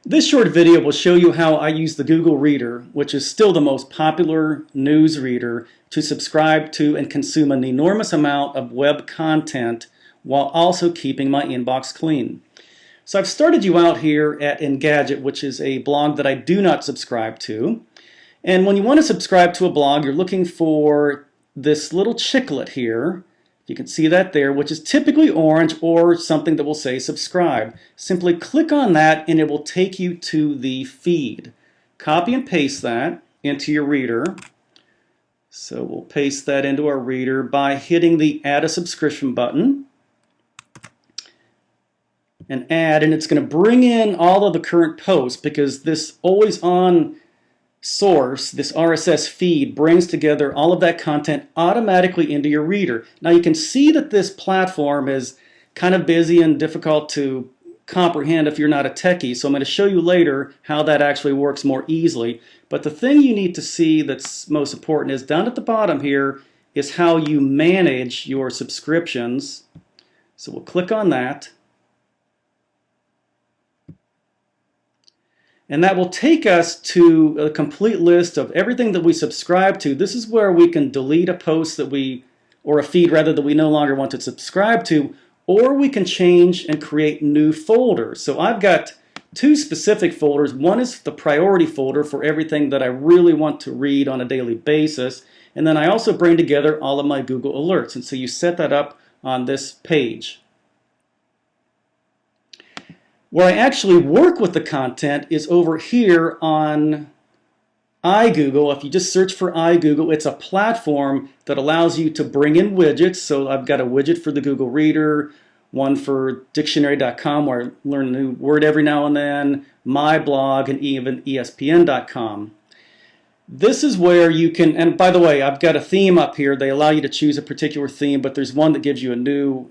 This short video will show you how I use the Google Reader, which is still the most popular news reader, to subscribe to and consume an enormous amount of web content while also keeping my inbox clean. So I've started you out here at Engadget, which is a blog that I do not subscribe to. And when you want to subscribe to a blog, you're looking for this little chiclet here. You can see that there, which is typically orange or something that will say subscribe. Simply click on that and it will take you to the feed. Copy and paste that into your reader. So we'll paste that into our reader by hitting the add a subscription button. And it's going to bring in all of the current posts because this always on source, this RSS feed, brings together all of that content automatically into your reader. Now you can see that this platform is kind of busy and difficult to comprehend if you're not a techie, so I'm going to show you later how that actually works more easily. But the thing you need to see that's most important is down at the bottom here is how you manage your subscriptions. So we'll click on that. And that will take us to a complete list of everything that we subscribe to. This is where we can delete a post that or a feed rather, that we no longer want to subscribe to, or we can change and create new folders. So I've got two specific folders. One is the priority folder for everything that I really want to read on a daily basis. And then I also bring together all of my Google alerts. And so you set that up on this page. Where I actually work with the content is over here on iGoogle. If you just search for iGoogle, it's a platform that allows you to bring in widgets. So I've got a widget for the Google Reader, one for dictionary.com where I learn a new word every now and then, my blog, and even ESPN.com. This is where you can, and by the way, I've got a theme up here. They allow you to choose a particular theme, but there's one that gives you a new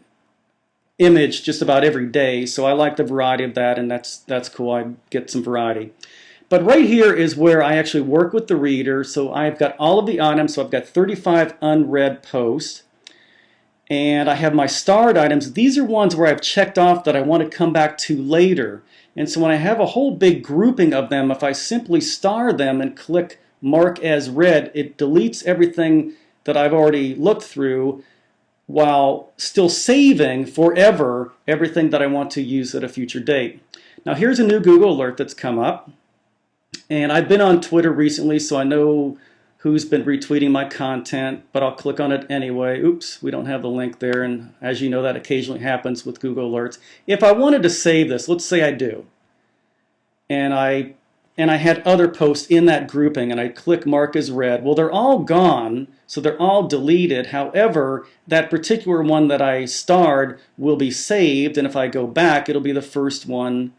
image just about every day, so I like the variety of that, and that's cool. I get some variety. But right here is where I actually work with the reader. So I've got all of the items. So I've got 35 unread posts, and I have my starred items. These are ones where I've checked off that I want to come back to later. And so when I have a whole big grouping of them, if I simply star them and click mark as read, it deletes everything that I've already looked through, while still saving forever everything that I want to use at a future date. Now here's a new Google alert that's come up, and I've been on Twitter recently, so I know who's been retweeting my content, but I'll click on it anyway. Oops, we don't have the link there, and as you know, that occasionally happens with Google alerts. If I wanted to save this, let's say I do, and I had other posts in that grouping, and I click mark as read. Well, they're all gone, so they're all deleted. However, that particular one that I starred will be saved, and if I go back, it'll be the first one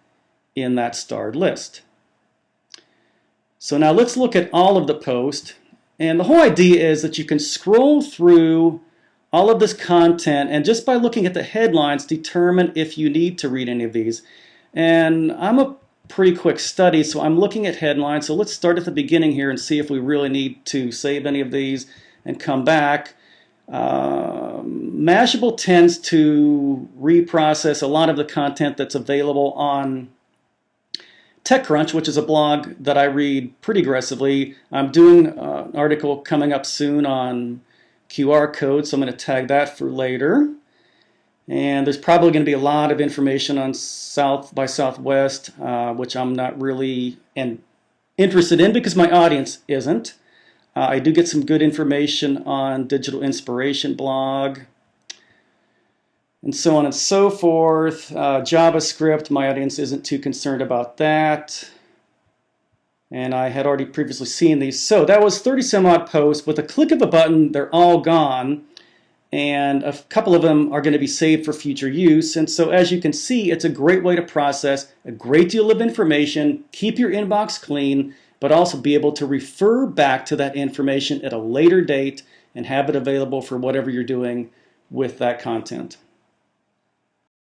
in that starred list. So now let's look at all of the posts, and the whole idea is that you can scroll through all of this content, and just by looking at the headlines, determine if you need to read any of these. And I'm a pretty quick study, so I'm looking at headlines. So let's start at the beginning here and see if we really need to save any of these and come back. Mashable tends to reprocess a lot of the content that's available on TechCrunch, which is a blog that I read pretty aggressively. I'm doing an article coming up soon on QR codes, so I'm going to tag that for later. And there's probably going to be a lot of information on South by Southwest, which I'm not really interested in because my audience isn't. I do get some good information on Digital Inspiration blog, and so on and so forth. JavaScript, my audience isn't too concerned about that. And I had already previously seen these. So that was 30 some odd posts. With a click of a button, they're all gone. And a couple of them are going to be saved for future use. And so as you can see, it's a great way to process a great deal of information, keep your inbox clean, but also be able to refer back to that information at a later date and have it available for whatever you're doing with that content.